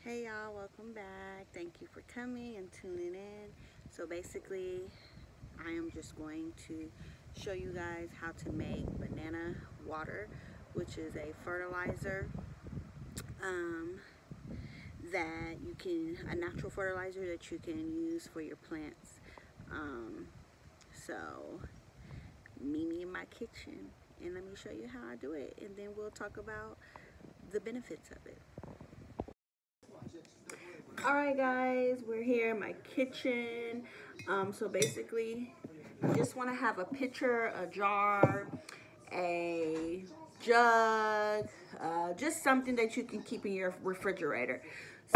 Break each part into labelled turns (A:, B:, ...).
A: Hey y'all, welcome back. Thank you for coming and tuning in. So basically, I am just going to show you guys how to make banana water, which is a fertilizer that you can, a natural fertilizer that you can use for your plants. So meet me in my kitchen and let me show you how I do it, and then we'll talk about the benefits of it. Alright guys, we're here in my kitchen. So basically, you just want to have a pitcher, a jar, a jug, just something that you can keep in your refrigerator.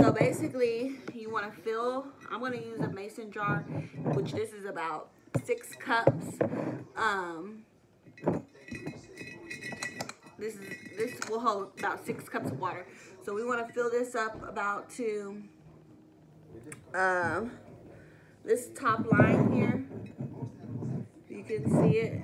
A: So basically, you want to fill, I'm going to use a mason jar, which this is about 6 cups. This will hold about 6 cups of water. So we want to fill this up about to this top line here. You can see it.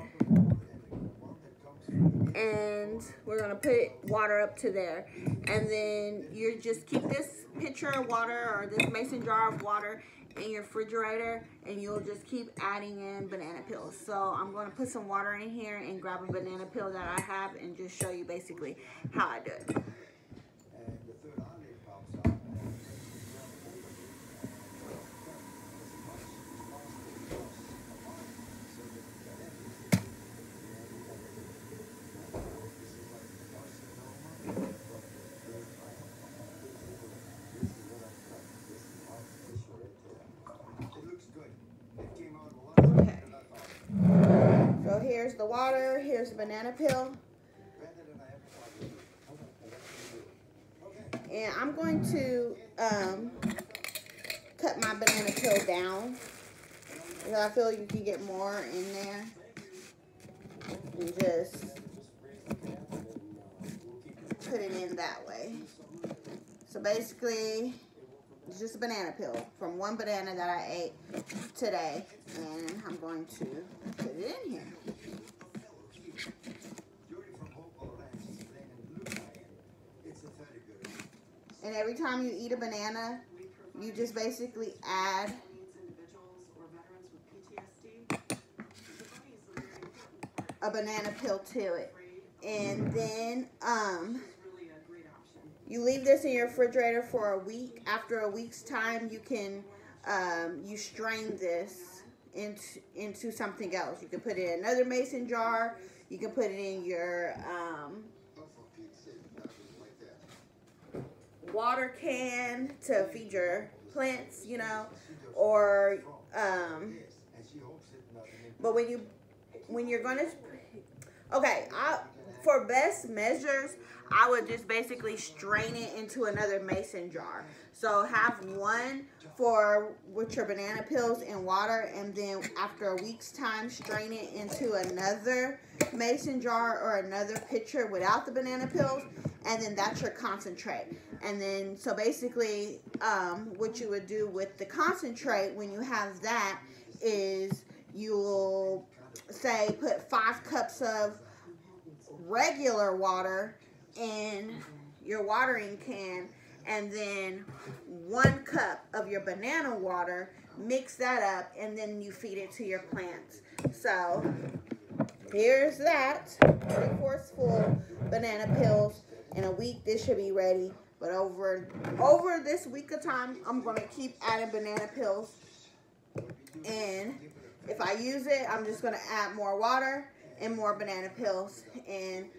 A: And we're going to put water up to there. And then you just keep this pitcher of water or this mason jar of water in your refrigerator, and you'll just keep adding in banana peels. So I'm going to put some water in here and grab a banana peel that I have and just show you basically how I do it. Okay. So here's the water, here's the banana peel. And I'm going to cut my banana peel down, because I feel you can get more in there. And just put it in that way. So basically, it's just a banana peel from one banana that I ate today, and I'm going to put it in here. And every time you eat a banana, you just basically add a banana peel to it. And then you leave this in your refrigerator for a week. After a week's time, you can you strain this into something else. You can put it in another mason jar. You can put it in your water can to feed your plants, you know, or but when you're gonna, okay, for best measures, I would just basically strain it into another mason jar. So have one with your banana peels and water, and then after a week's time, strain it into another mason jar or another pitcher without the banana peels, and then that's your concentrate. And then, so basically, what you would do with the concentrate when you have that is you'll say put 5 cups of regular water in your watering can, and then 1 cup of your banana water, mix that up, and then you feed it to your plants. So here's that 3/4 full banana peels. In a week this should be ready, but over this week of time, I'm going to keep adding banana peels, and if I use it, I'm just going to add more water and more banana peels and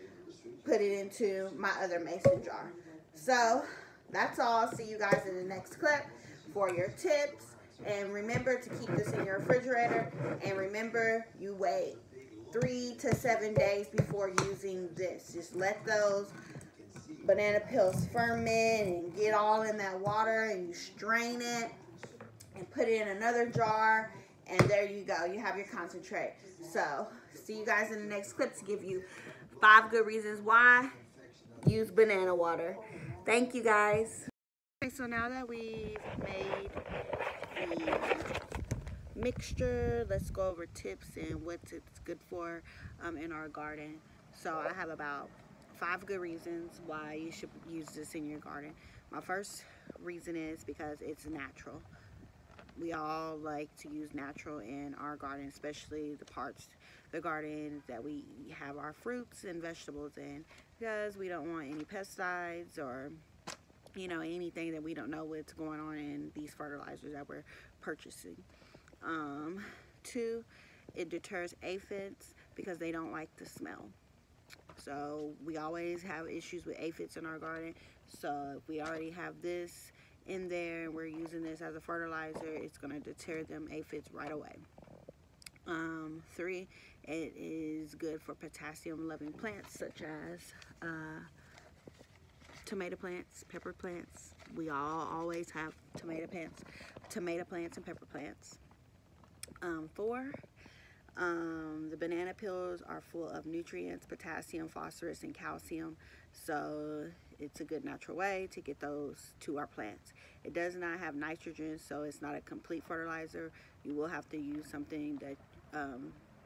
A: put it into my other mason jar. So that's all. See you guys in the next clip for your tips. And remember to keep this in your refrigerator. And remember, you wait 3 to 7 days before using this. Just let those banana peels ferment and get all in that water, and you strain it and put it in another jar, and there you go. You have your concentrate. So see you guys in the next clip to give you 5 good reasons why use banana water. Thank you guys. Okay, so now that we've made the mixture, let's go over tips and what it's good for in our garden. So I have about 5 good reasons why you should use this in your garden. My first reason is because it's natural. We all like to use natural in our garden, especially the garden that we have our fruits and vegetables in, because we don't want any pesticides or, you know, anything that we don't know what's going on in these fertilizers that we're purchasing. 2, it deters aphids because they don't like the smell. So we always have issues with aphids in our garden. So if we already have this in there and we're using this as a fertilizer, it's going to deter them aphids right away. 3, it is good for potassium loving plants such as tomato plants, pepper plants. We all always have tomato plants and pepper plants. 4, the banana peels are full of nutrients, potassium, phosphorus, and calcium. So it's a good natural way to get those to our plants. It does not have nitrogen, so it's not a complete fertilizer. You will have to use something that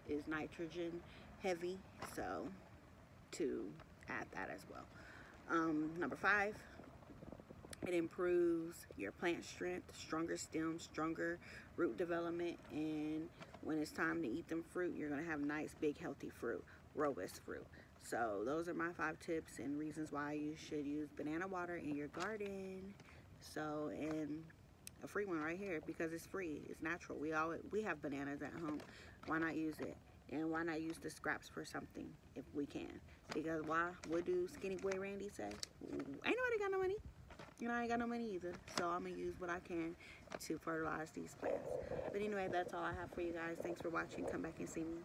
A: is nitrogen heavy, so to add that as well. Number 5, it improves your plant strength, stronger stems, stronger root development, and when it's time to eat them fruit, you're going to have nice, big, healthy fruit, robust fruit. So those are my 5 tips and reasons why you should use banana water in your garden. So, and a free one right here because it's free, it's natural. We have bananas at home. Why not use it? And why not use the scraps for something if we can? Because why? What do Skinny Boy Randy say? Ain't nobody got no money. You know, I ain't got no money either. So I'm going to use what I can to fertilize these plants. But anyway, that's all I have for you guys. Thanks for watching. Come back and see me.